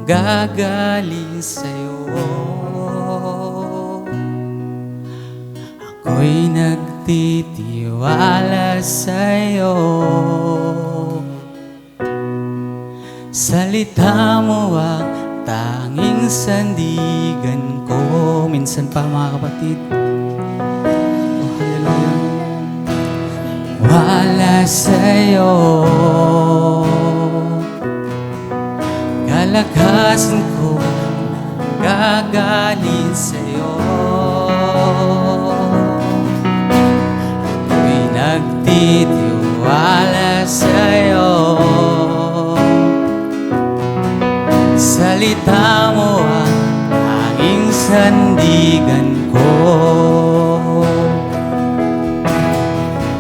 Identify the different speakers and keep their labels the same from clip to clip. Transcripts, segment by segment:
Speaker 1: gagaling sa'yo. Ako'y nagtitiwala sa'yo. Salita mo ang tanging sandigan ko. Minsan pa mga kapatid, oh hallelujah, wala sa'yo kalakasan ko gagaling sa'yo. Ako'y nagtitiwala sa'yo. Salita mo ang tanging sandigan ko.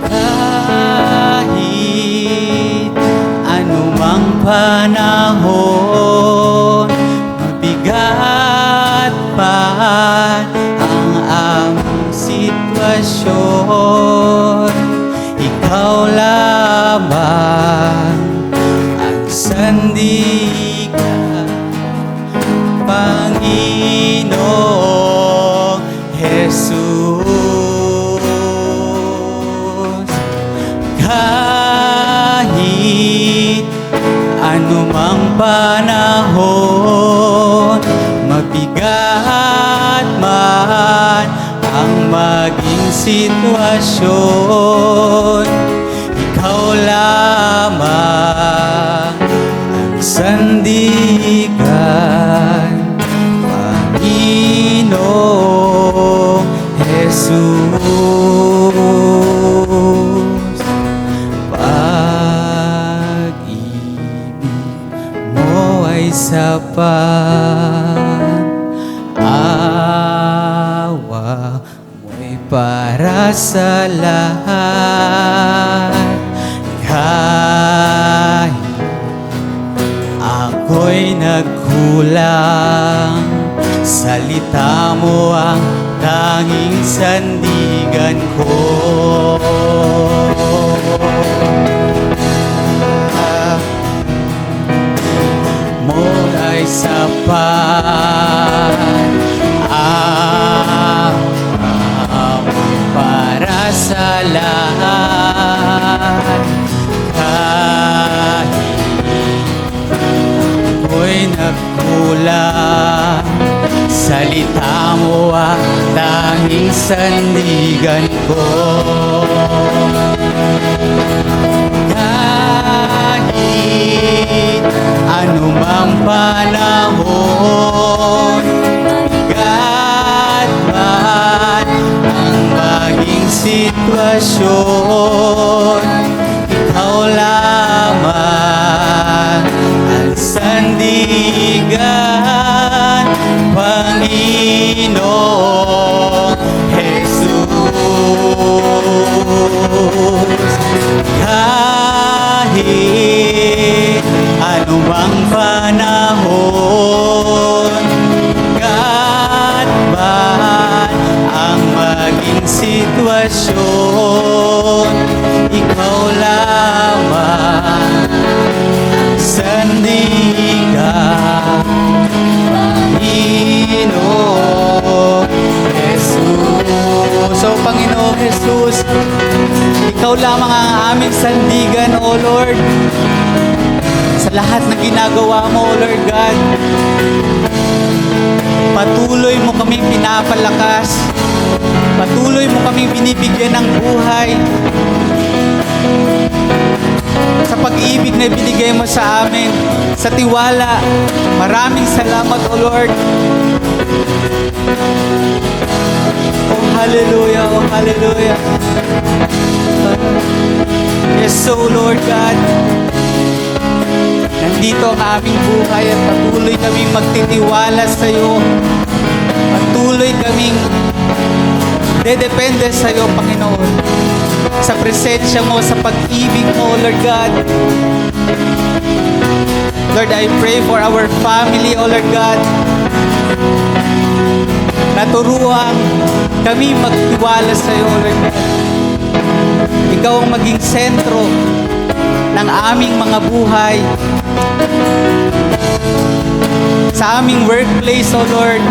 Speaker 1: Kahit anumang panahon, mabigat pa ang aming sitwasyon, ikaw lamang ang sandigan, Panginoong Jesus. Kahit anumang panahon, mabigat man ang maging sitwasyon, ikaw lamang ang sandigan, Panginoong Jesus. Pag-ibig mo ay sapat, awa mo'y para sa lahat. Kahit ako'y nagkulang, salita mo ang tanging sandigan ko. Mo ay sapat, para sa lahat. Kahit ako'y nagkulang, salita mo ang tanging sandigan ko. Kahit anumang panahon, mabigat man ang maging sitwasyon, ikaw lamang ang sandigan, Panginoong Jesus. Kahit anumang panahon, gat man ang maging sitwasyon, ikaw lamang ang sandigan, Panginoong Jesus. So Panginoong Jesus, ikaw lamang ang aming sandigan, O Lord, sa lahat ng ginagawa mo, O Lord God. Patuloy mo kaming pinapalakas, patuloy mo kaming binibigyan ng buhay sa pag-ibig na binigay mo sa amin, sa tiwala. Maraming salamat, O Lord. Oh hallelujah, oh hallelujah. Yes, so Lord God, nandito ang aming buhay at patuloy kaming magtitiwala sa iyo. Patuloy kaming dedepende sa iyo, Panginoon, sa presensya mo, sa pag-ibig mo, Lord God. Lord, I pray for our family, O Lord God. Naturuan kami magtiwala sa iyo, Lord God. Ikaw ang maging sentro ng aming mga buhay. sa aming workplace, O Lord.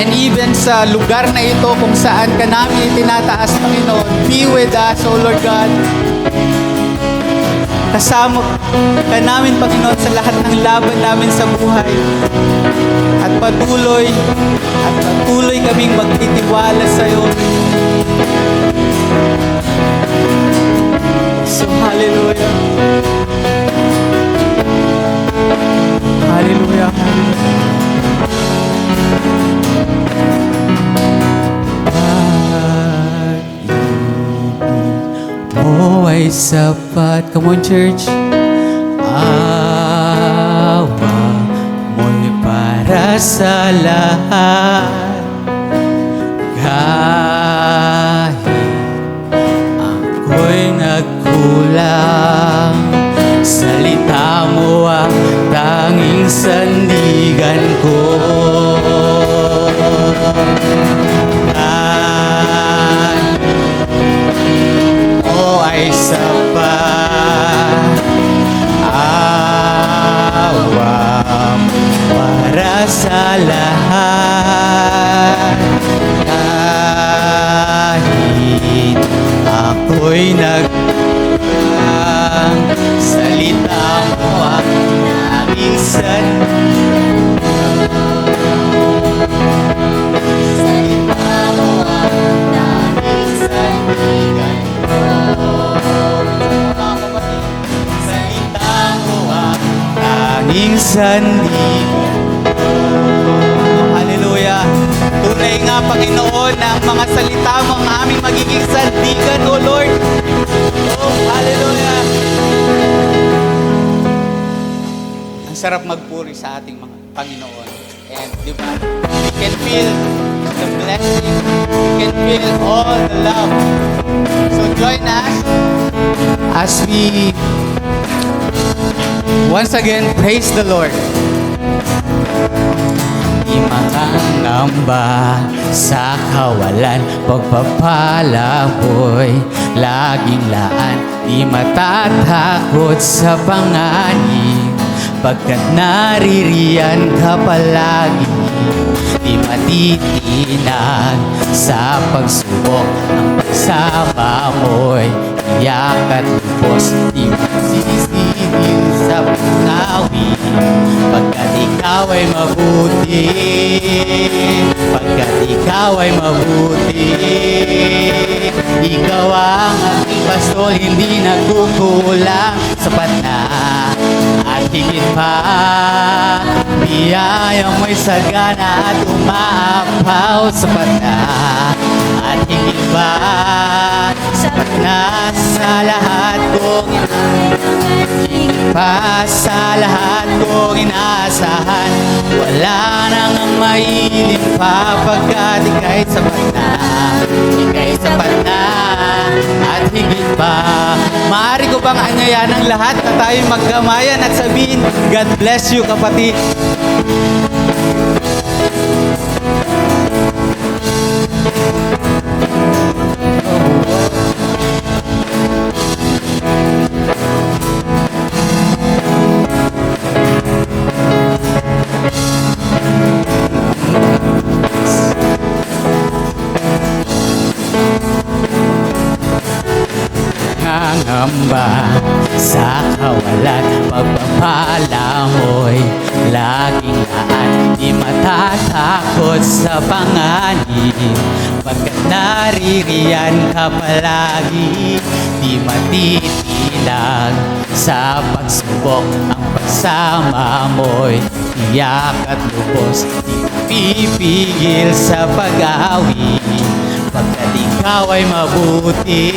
Speaker 1: And even sa lugar na ito kung saan ka namin itinataas, Panginoon, be with us, O Lord God. Kasama ka namin, Panginoon, sa lahat ng laban namin sa buhay. At patuloy kaming magtitiwala sa iyo. So, hallelujah. Hallelujah, hallelujah. Pag-ibig mo ay sapat. Come on, church. Awa mo'y para sa lahat. Kahit ako'y nagkulang, salita mo ang tanging sandigan ko. O ay sapat, awa para sa lahat. Kahit ako'y nagkulang, salita mo ang tanging sandigan. Salita mo ang tanging sandigan ko. Salita mo ang tanging sandigan ko. Hallelujah. Tunay nga, Panginoon, na ang mga salita mo ang aming magiging sandigan, O Lord. Oh, hallelujah. Ang sarap magpuri sa ating mga Panginoon. And di ba, we can feel the blessing, we can feel all the love. So join us as we once again praise the Lord. Di makangamba sa kawalan, pagpapala mo'y laging laan. Di matatakot sa panganib, pagkat naririyan ka palagi. Di matitinag sa pagsubok, ang pagsama mo'y iyak at lubos. Di masisigil sa pagkawi, pagkat ikaw ay mabuti. Pagkat ikaw ay mabuti. Ikaw ang aking pastol, hindi nagkukulang. Sapat na at higit pa, biyaya mo'y sagana at umaapaw. Sapat na at higit pa, sapat na sa lahat kong higit pa sa lahat kong inaasahan. Wala nang ang mailim pa, pagkat ika'y sapat na. Ika'y sapat na at higit pa. Maaari ko bang anyayan ang lahat na tayo magkamayan at sabihin, God bless you, kapatid. Nangangamba sa kawalan, pagpapala mo'y laging laan. Di matatakot sa panganib, pagkat naririyan ka palagi. Di matitilag sa pagsubok, ang pagsama mo'y iyak at lubos. Di pipigil sa pag-awi, pagkat ikaw ay mabuti.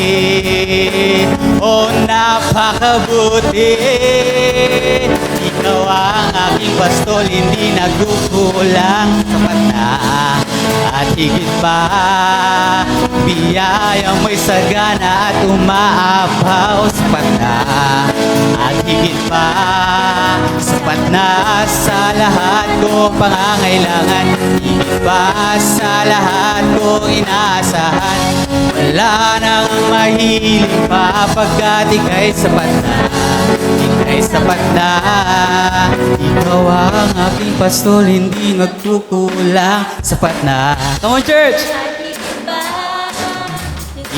Speaker 1: O napakabuti. Ikaw ang aking pastol, hindi nagkukulang. Sapat na at higit pa, biyaya mo'y sagana at umaapaw. Sapat na at higit pa, sapat na sa lahat kong pangangailangan. Higit pa sa lahat kong inaasahan. Wala nang mahiling pa, pagkat ika'y sapat na. ika'y sapat na. Ikaw ang aking pastol, hindi magkukulang. Sapat na. Come on, church!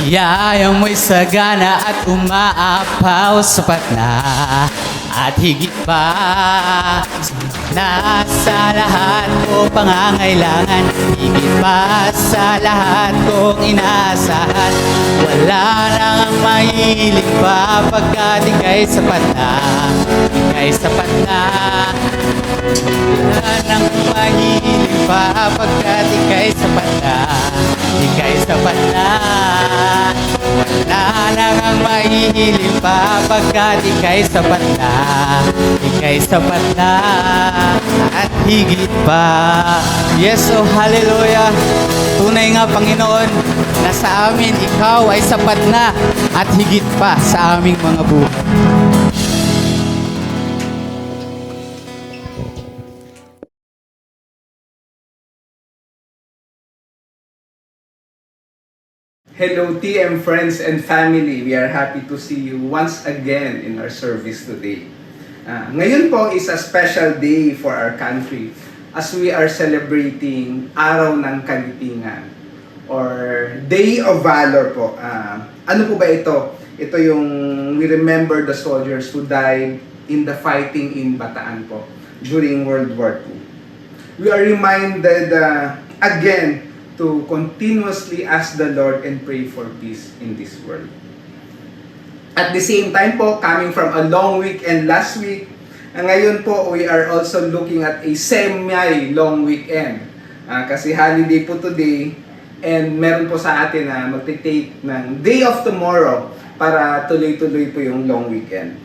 Speaker 1: Iyayang mo'y sagana at umaapaw. Sapat na at higit pa. Nasa lahat ko pangangailangan, higit pa sa lahat kong inaasahan. Wala nang ang mahiling pa, pagkat ika'y sapat na. Ika'y sapat na. Wala nang mahiling pa, pagkat ika'y sapat na. Ika'y sapat na. Wala nang ang mahihiling pa, pagkat ika'y sapat na. Ika'y sapat na at higit pa. Yes, oh hallelujah. Tunay nga Panginoon na sa amin ikaw ay sapat na at higit pa sa aming mga buhay.
Speaker 2: Hello TM friends and family. We are happy to see you once again in our service today. Ngayon po is a special day for our country as we are celebrating Araw ng Kalipingan or Day of Valor po. Ano po ba ito? Ito yung we remember the soldiers who died in the fighting in Bataan po during World War II. We are reminded again to continuously ask the Lord and pray for peace in this world. At the same time po, coming from a long weekend last week, ngayon po we are also looking at a semi-long weekend. Kasi holiday po today, and meron po sa atin na magte-take ng day of tomorrow para tuloy-tuloy po yung long weekend.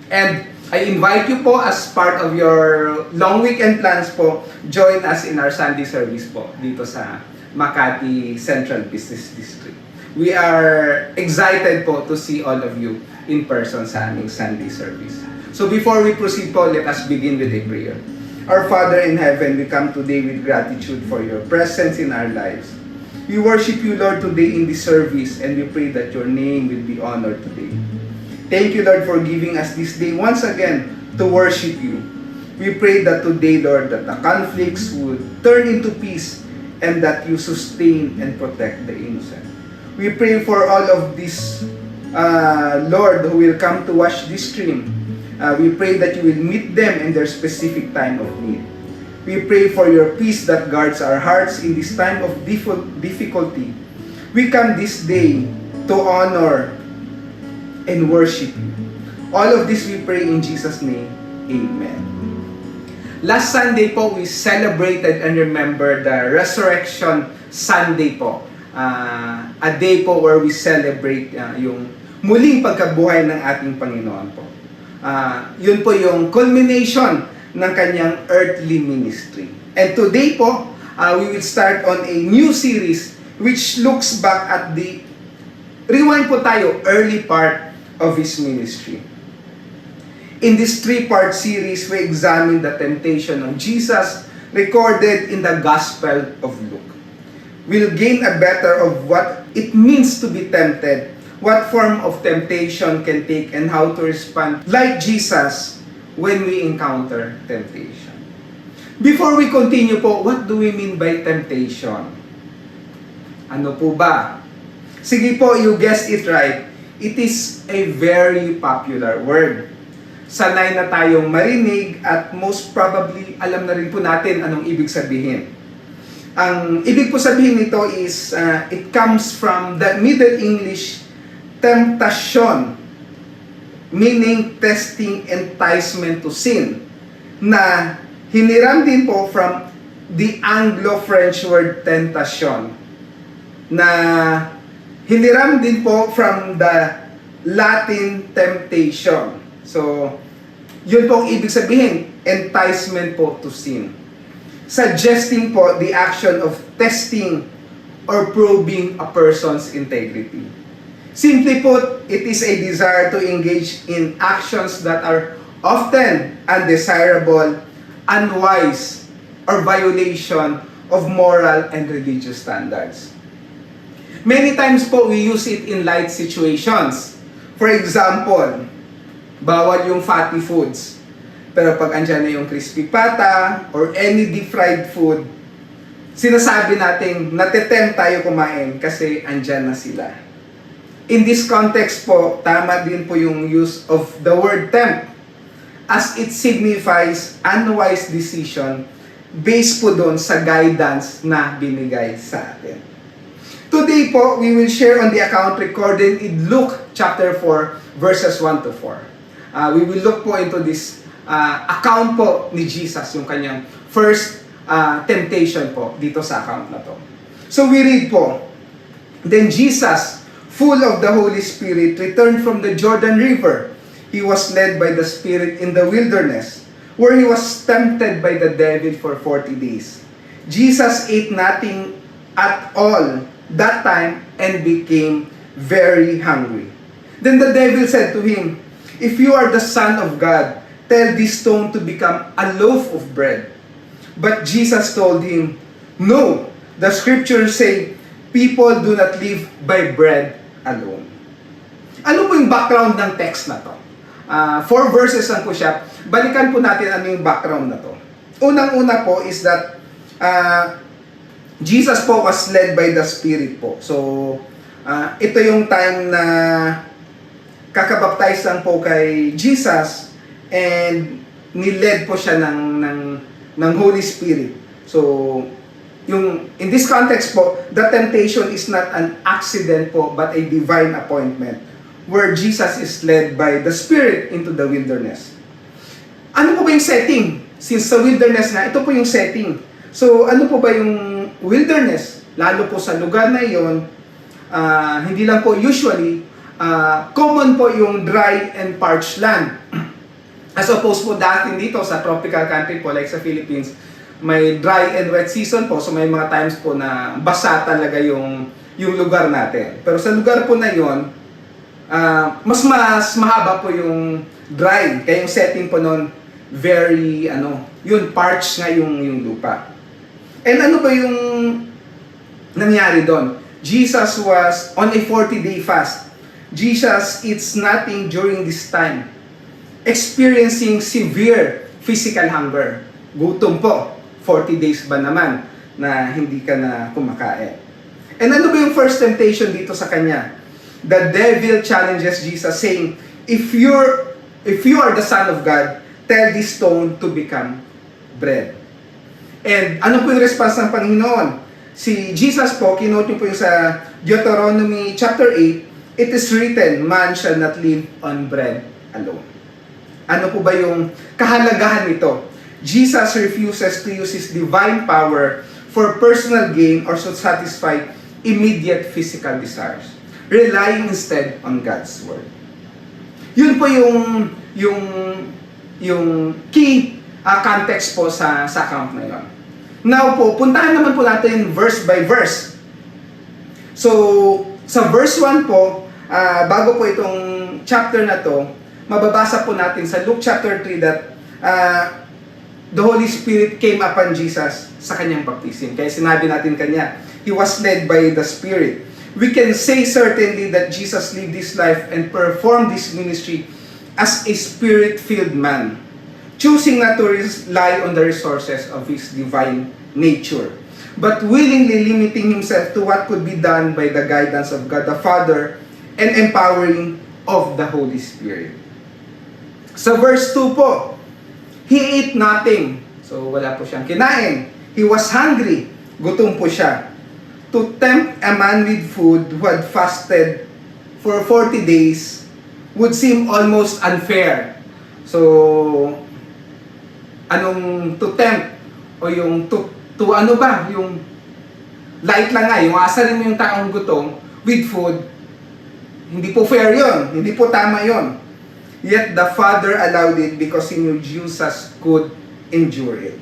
Speaker 2: And I invite you po as part of your long weekend plans po, join us in our Sunday service po dito sa Makati Central Business District. We are excited po to see all of you in person sa aming Sunday service. So before we proceed po, let us begin with a prayer. Our Father in heaven, we come today with gratitude for your presence in our lives. We worship you, Lord, today in this service, and we pray that your name will be honored today. Thank you, Lord, for giving us this day once again to worship you. We pray that today, Lord, that the conflicts would turn into peace and that you sustain and protect the innocent. We pray for all of this, Lord, who will come to watch this stream. We pray that you will meet them in their specific time of need. We pray for your peace that guards our hearts in this time of difficulty. We come this day to honor and worship you. All of this we pray in Jesus' name. Amen. Last Sunday po, we celebrated and remembered the Resurrection Sunday po. A day po where we celebrate yung muling pagkabuhay ng ating Panginoon po. Yun po yung culmination ng kanyang earthly ministry. And today po, we will start on a new series which looks back at the, rewind po tayo, early part of his ministry. In this three-part series, we examine the temptation of Jesus recorded in the Gospel of Luke. We'll gain a better of what it means to be tempted, what form of temptation can take, and how to respond like Jesus when we encounter temptation. Before we continue po, what do we mean by temptation? Ano po ba? Sige po, you guessed it right. It is a very popular word. Sanay na tayong marinig at most probably alam na rin po natin anong ibig sabihin. Ang ibig po sabihin nito is it comes from the Middle English temptation, meaning testing, enticement to sin, na hiniram din po from the Anglo-French word tentation, na hiniram din po from the Latin temptation. So, yun po ang ibig sabihin, enticement po to sin. Suggesting po the action of testing or probing a person's integrity. Simply put, it is a desire to engage in actions that are often undesirable, unwise, or violation of moral and religious standards. Many times po, we use it in light situations. For example, bawal yung fatty foods. Pero pag andyan na yung crispy pata or any deep fried food, sinasabi natin natitempt tayo kumain kasi andyan na sila. In this context po, tama din po yung use of the word tempt as it signifies unwise decision based po doon sa guidance na binigay sa atin. Today po, we will share on the account recorded in Luke chapter 4 verses 1 to 4. We will look po into this account po ni Jesus, yung kanyang first temptation po dito sa account na to. So we read po, "Then Jesus, full of the Holy Spirit, returned from the Jordan River. He was led by the Spirit in the wilderness, where he was tempted by the devil for 40 days. Jesus ate nothing at all that time and became very hungry. Then the devil said to him, 'If you are the Son of God, tell this stone to become a loaf of bread.' But Jesus told him, 'No, the scriptures say, people do not live by bread alone.'" Ano po yung background ng text na to? 4 verses lang po siya. Balikan po natin ano yung background na to. Unang-una po is that Jesus po was led by the Spirit po. So, ito yung time na kakabaptize lang po kay Jesus and niled po siya ng Holy Spirit. So, in this context po, the temptation is not an accident po, but a divine appointment where Jesus is led by the Spirit into the wilderness. Ano po ba yung setting? Since sa wilderness na, ito po yung setting. So, ano po ba yung wilderness? Lalo po sa lugar na yon, hindi lang po usually, common po yung dry and parched land. As opposed po dating dito sa tropical country po, like sa Philippines, may dry and wet season po. So, may mga times po na basa talaga yung lugar natin. Pero sa lugar po na yon, mas mahaba po yung dry. Kaya yung setting po nun, very, yun, parched nga yung lupa. And ano ba yung nangyari doon? Jesus was on a 40-day fast. Jesus eats nothing during this time, experiencing severe physical hunger. Gutom po. 40 days ba naman na hindi ka na kumakain? And ano ba yung first temptation dito sa kanya? The devil challenges Jesus saying, if you are the Son of God, tell this stone to become bread." And ano po yung response ng Panginoon? Si Jesus po, kinote po yung sa Deuteronomy chapter 8, "It is written, man shall not live on bread alone." Ano po ba yung kahalagahan nito? Jesus refuses to use his divine power for personal gain or to satisfy immediate physical desires, relying instead on God's word. Yun po yung key context po sa account na yun. Now po, puntahan naman po natin verse by verse. So, sa verse 1 po, bago po itong chapter na to, mababasa po natin sa Luke chapter 3 that the Holy Spirit came upon Jesus sa kanyang baptism. Kaya sinabi natin kanya, he was led by the Spirit. We can say certainly that Jesus lived this life and performed this ministry as a Spirit-filled man, choosing not to rely on the resources of his divine nature, but willingly limiting himself to what could be done by the guidance of God the Father and empowering of the Holy Spirit. Sa verse 2 po, he ate nothing. So wala po siyang kinain. He was hungry. Gutom po siya. To tempt a man with food who had fasted for 40 days would seem almost unfair. So, anong to tempt? O yung to ano ba? Yung light lang nga, yung asalin mo yung taong gutom with food, hindi po fair yon, hindi po tama yon. Yet the Father allowed it because He knew Jesus could endure it.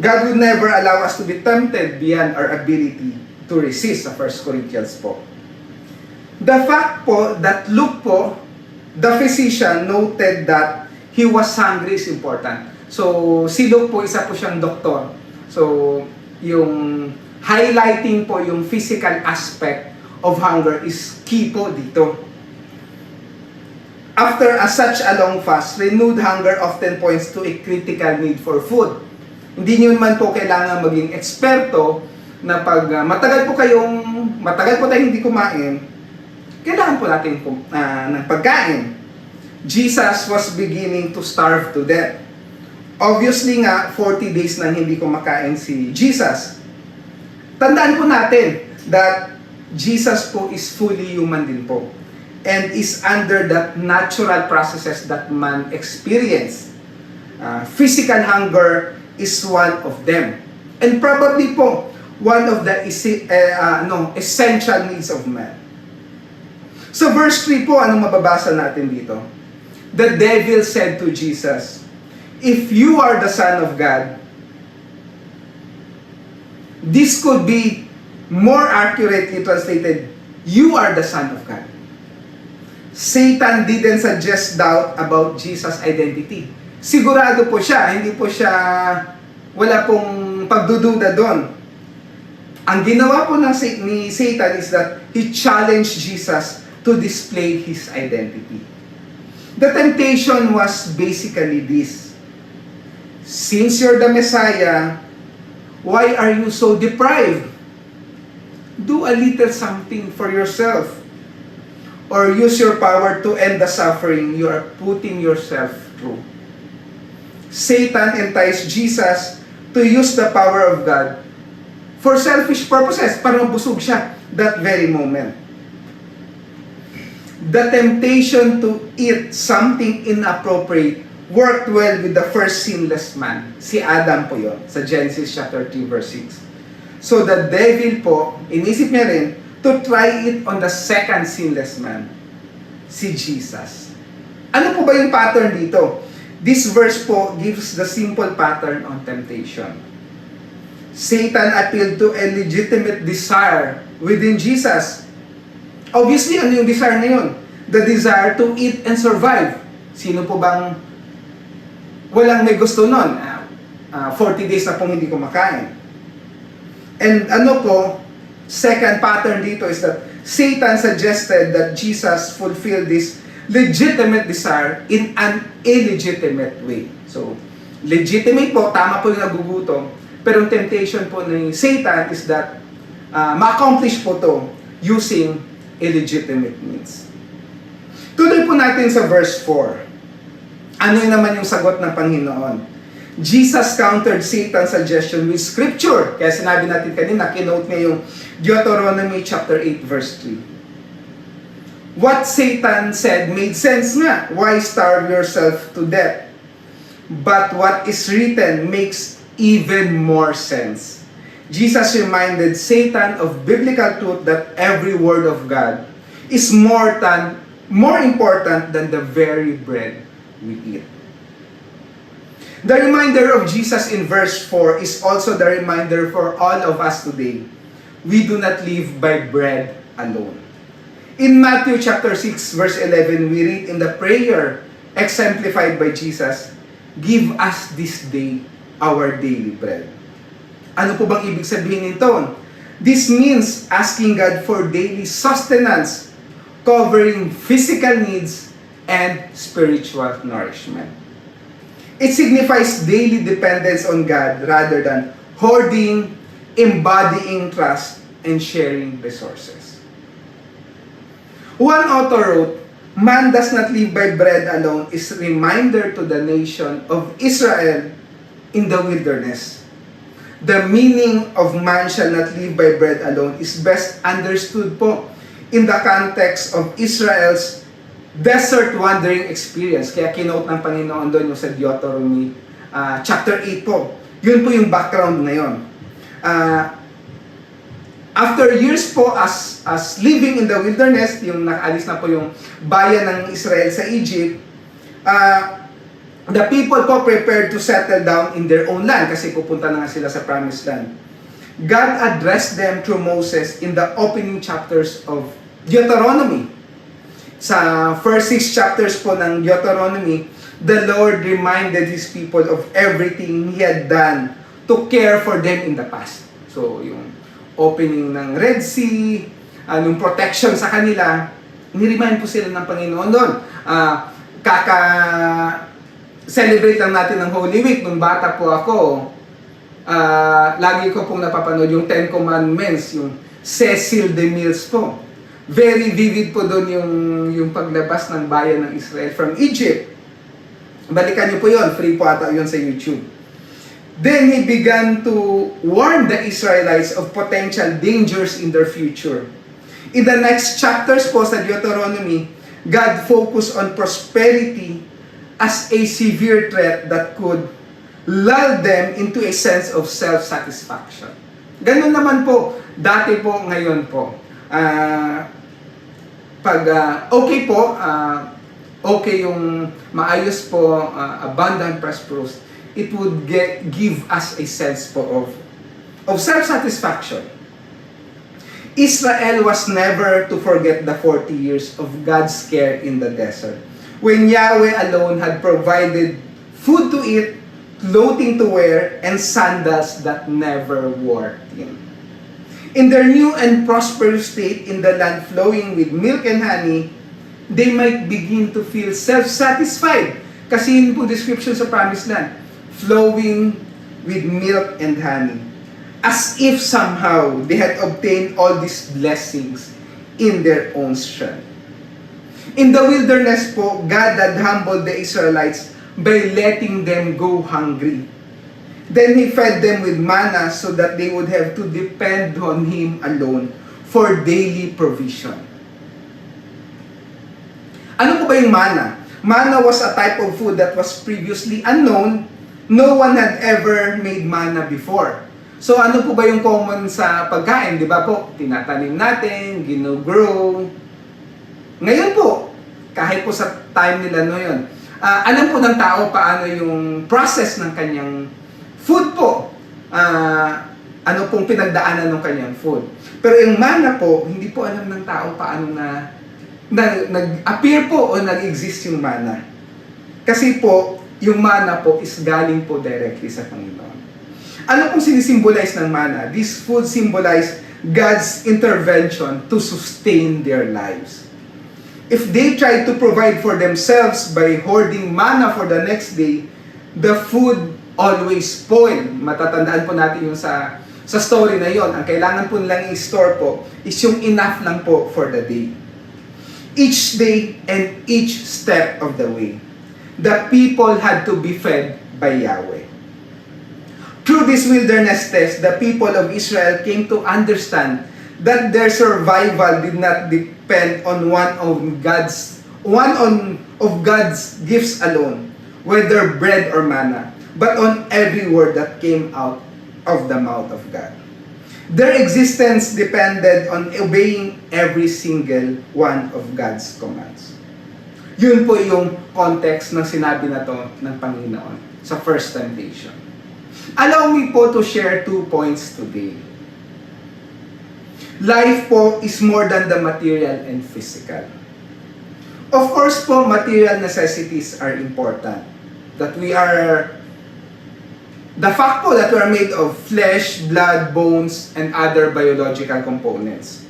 Speaker 2: God would never allow us to be tempted beyond our ability to resist, sa 1 Corinthians po. The fact po that Luke po, the physician, noted that he was hungry is important. So, si Luke po, isa po siyang doktor. So, yung highlighting po yung physical aspect of hunger is key po dito. such a long fast, renewed hunger often points to a critical need for food. Hindi nyo man po kailangan maging eksperto na pag matagal po tayong hindi kumain, kailangan po natin ng pagkain. Jesus was beginning to starve to death. Obviously nga, 40 days nang hindi kumakain si Jesus. Tandaan po natin that Jesus po is fully human din po and is under that natural processes that man experience. Physical hunger is one of them. And probably po, one of the essential needs of man. So verse 3 po, anong mababasa natin dito? The devil said to Jesus, "If you are the Son of God," this could be more accurately translated, "You are the Son of God." Satan didn't suggest doubt about Jesus' identity. Sigurado po siya, wala pong pagdududa doon. Ang ginawa po ni Satan is that he challenged Jesus to display his identity. The temptation was basically this: since you're the Messiah, why are you so deprived? Do a little something for yourself. Or use your power to end the suffering you are putting yourself through. Satan enticed Jesus to use the power of God for selfish purposes, para mabusog siya that very moment. The temptation to eat something inappropriate worked well with the first sinless man. Si Adam po yon sa Genesis chapter 3 verse 6. So the devil po, inisip niya rin to try it on the second sinless man, si Jesus. Ano po ba yung pattern dito? This verse po gives the simple pattern on temptation. Satan appealed to a legitimate desire within Jesus. Obviously, ano yung desire na yun? The desire to eat and survive. Sino po bang walang may gusto nun? 40 days na pong hindi kumakain. And ano po, second pattern dito is that Satan suggested that Jesus fulfill this legitimate desire in an illegitimate way. So, legitimate po, tama po yung nagugutom, pero yung temptation po ni Satan is that ma-accomplish po to using illegitimate means. Tuloy po natin sa verse 4. Ano yun naman yung sagot ng Panginoon? Jesus countered Satan's suggestion with scripture. Kaya sinabi natin kanina, kinote niya yung Deuteronomy chapter 8 verse 3. What Satan said made sense nga. Why starve yourself to death? But what is written makes even more sense. Jesus reminded Satan of biblical truth that every word of God is more important than the very bread we eat. The reminder of Jesus in verse 4 is also the reminder for all of us today. We do not live by bread alone. In Matthew chapter 6 verse 11, we read in the prayer exemplified by Jesus, "Give us this day our daily bread." Ano po bang ibig sabihin nito? This means asking God for daily sustenance, covering physical needs and spiritual nourishment. It signifies daily dependence on God rather than hoarding, embodying trust, and sharing resources. One author wrote, "Man does not live by bread alone" is a reminder to the nation of Israel in the wilderness. The meaning of "man shall not live by bread alone" is best understood po in the context of Israel's desert wandering experience. Kaya kinote ng Panginoon doon yung sa Deuteronomy chapter 8 po. Yun po yung background na yun. After years po as living in the wilderness, yung nakaalis na po yung bayan ng Israel sa Egypt, the people po prepared to settle down in their own land kasi pupunta na nga sila sa promised land. God addressed them through Moses in the opening chapters of Deuteronomy. Sa first 6 chapters po ng Deuteronomy, the Lord reminded His people of everything He had done to care for them in the past. So, yung opening ng Red Sea, yung protection sa kanila, niremind po sila ng Panginoon doon. Celebrate lang natin ng Holy Week. Nung bata po ako, lagi ko pong napapanood yung Ten Commandments, yung Cecil de Mils po. Very vivid po doon yung paglabas ng bayan ng Israel from Egypt. Balikan niyo po yon, free po ata yun sa YouTube. Then he began to warn the Israelites of potential dangers in their future. In the next chapters po sa Deuteronomy, God focused on prosperity as a severe threat that could lull them into a sense of self-satisfaction. Ganun naman po, dati po, ngayon po. Okay po, okay yung maayos po, abundant, prosperous, it would give us a sense po of self-satisfaction. Israel was never to forget the 40 years of God's care in the desert, when Yahweh alone had provided food to eat, clothing to wear, and sandals that never wore thin. In their new and prosperous state in the land flowing with milk and honey, they might begin to feel self-satisfied. Kasi yun po description sa Promised Land, flowing with milk and honey. As if somehow they had obtained all these blessings in their own strength. In the wilderness po, God had humbled the Israelites by letting them go hungry. Then He fed them with manna so that they would have to depend on Him alone for daily provision. Ano po ba yung manna? Manna was a type of food that was previously unknown. No one had ever made manna before. So ano po ba yung common sa pagkain? Di ba po, tinatanim natin, gino-grow. Ngayon po, kahit po sa time nila noon, alam po ng tao paano yung process ng kanyang food po. Ano pong pinagdaanan ng kanyang food. Pero yung manna po, hindi po alam ng tao paano nag-appear po o nag-exist yung manna. Kasi po, yung manna po is galing po directly sa Panginoon. Ano pong sinisimbolize ng manna? This food symbolize God's intervention to sustain their lives. If they try to provide for themselves by hoarding manna for the next day, the food always spoil. Matatandaan po natin yung sa story na yon. Ang kailangan po nilang i-store po is yung enough lang po for the day. Each day and each step of the way, the people had to be fed by Yahweh. Through this wilderness test, the people of Israel came to understand that their survival did not depend on one of God's gifts alone, whether bread or manna, but on every word that came out of the mouth of God. Their existence depended on obeying every single one of God's commands. Yun po yung context ng sinabi na to ng Panginoon sa first temptation. Allow me po to share 2 points today. Life po is more than the material and physical. Of course po, material necessities are important. The fact po that we are made of flesh, blood, bones, and other biological components.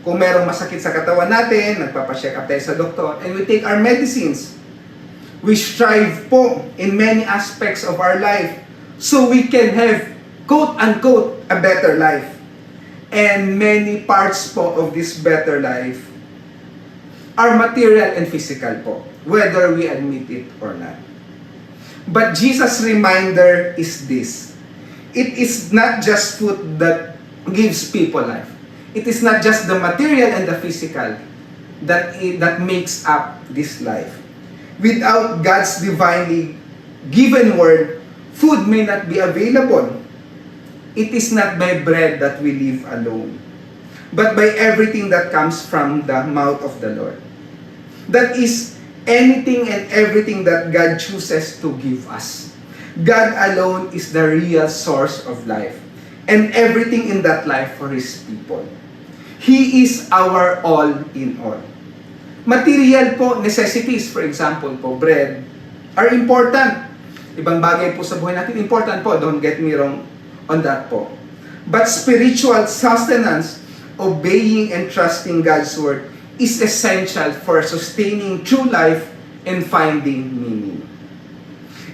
Speaker 2: Kung merong masakit sa katawan natin, nagpapacheck up tayo sa doktor, and we take our medicines. We strive po in many aspects of our life so we can have, quote-unquote, a better life. And many parts po of this better life are material and physical po, whether we admit it or not. But Jesus' reminder is this: it is not just food that gives people life. It is not just the material and the physical that makes up this life. Without God's divinely given word, food may not be available. It is not by bread that we live alone, but by everything that comes from the mouth of the Lord. That is anything and everything that God chooses to give us. God alone is the real source of life, and everything in that life for His people. He is our all in all. Material po, necessities, for example po, bread, are important. Ibang bagay po sa buhay natin, important po, don't get me wrong on that po. But spiritual sustenance, obeying and trusting God's word, is essential for sustaining true life and finding meaning.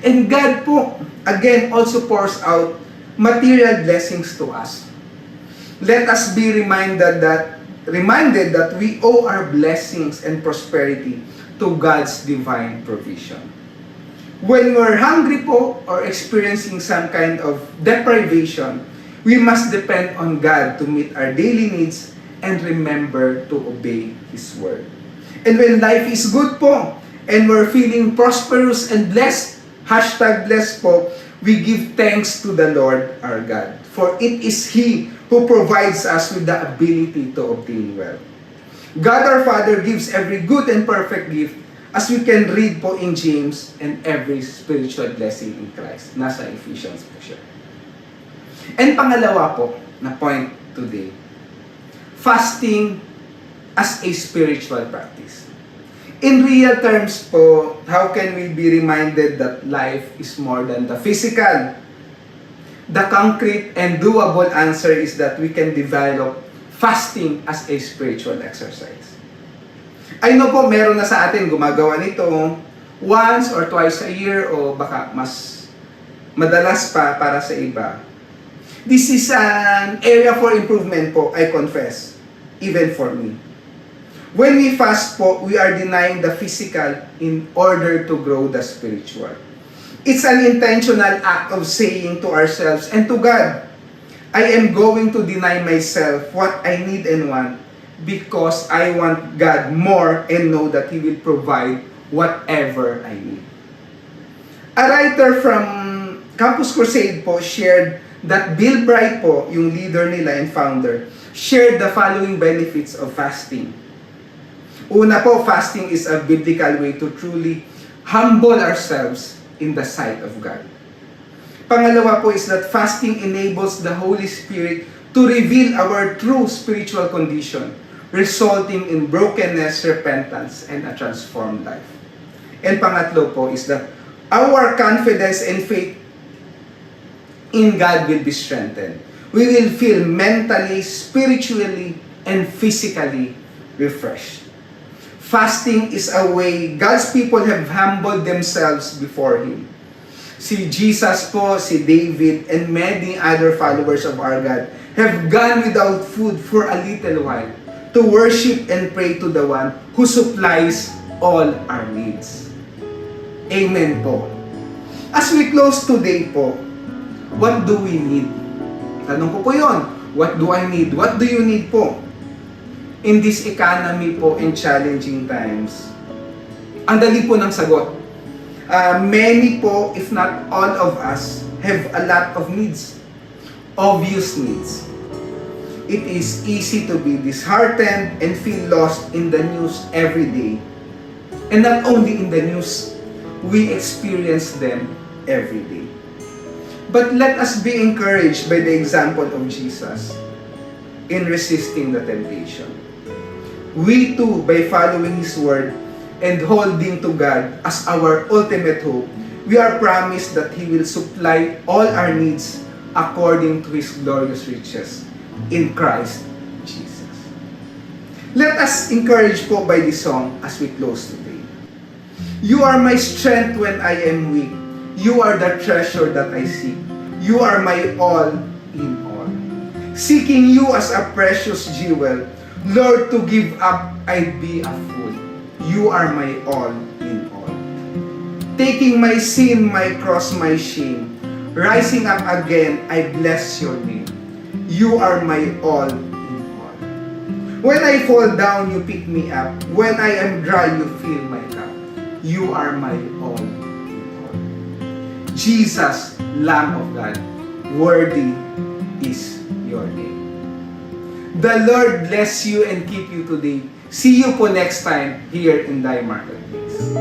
Speaker 2: And God po, again, also pours out material blessings to us. Let us be reminded that we owe our blessings and prosperity to God's divine provision. When we're hungry po or experiencing some kind of deprivation, we must depend on God to meet our daily needs and remember to obey His word. And when life is good po, and we're feeling prosperous and blessed, #blessed po, we give thanks to the Lord our God. For it is He who provides us with the ability to obtain wealth. God our Father gives every good and perfect gift, as we can read po in James, and every spiritual blessing in Christ. Nasa Ephesians po siya. And pangalawa po na point today, fasting as a spiritual practice. In real terms po, how can we be reminded that life is more than the physical? The concrete and doable answer is that we can develop fasting as a spiritual exercise. I know po, meron na sa atin gumagawa nito once or twice a year o baka mas madalas pa para sa iba. This is an area for improvement po, I confess, even for me. When we fast po, we are denying the physical in order to grow the spiritual. It's an intentional act of saying to ourselves and to God, I am going to deny myself what I need and want because I want God more and know that He will provide whatever I need. A writer from Campus Crusade po shared that Bill Bright po, yung leader nila and founder, shared the following benefits of fasting. Una po, fasting is a biblical way to truly humble ourselves in the sight of God. Pangalawa po is that fasting enables the Holy Spirit to reveal our true spiritual condition, resulting in brokenness, repentance, and a transformed life. And pangatlo po is that our confidence and faith in God will be strengthened. We will feel mentally, spiritually, and physically refreshed. Fasting is a way God's people have humbled themselves before Him. Si Jesus po, si David, and many other followers of our God have gone without food for a little while to worship and pray to the one who supplies all our needs. Amen po. As we close today po, what do we need? Tanong ko po yun. What do I need? What do you need po? In this economy po in challenging times, ang dali po ng sagot. Many po, if not all of us, have a lot of needs. Obvious needs. It is easy to be disheartened and feel lost in the news every day. And not only in the news, we experience them every day. But let us be encouraged by the example of Jesus in resisting the temptation. We too, by following His word and holding to God as our ultimate hope, we are promised that He will supply all our needs according to His glorious riches in Christ Jesus. Let us encourage po by this song as we close today. You are my strength when I am weak. You are the treasure that I seek. You are my all in all. Seeking you as a precious jewel, Lord, to give up, I'd be a fool. You are my all in all. Taking my sin, my cross, my shame, rising up again, I bless your name. You are my all in all. When I fall down, you pick me up. When I am dry, you fill my cup. You are my all in all. Jesus, Lamb of God, worthy is your name. The Lord bless you and keep you today. See you po next time here in Thy Marketplace.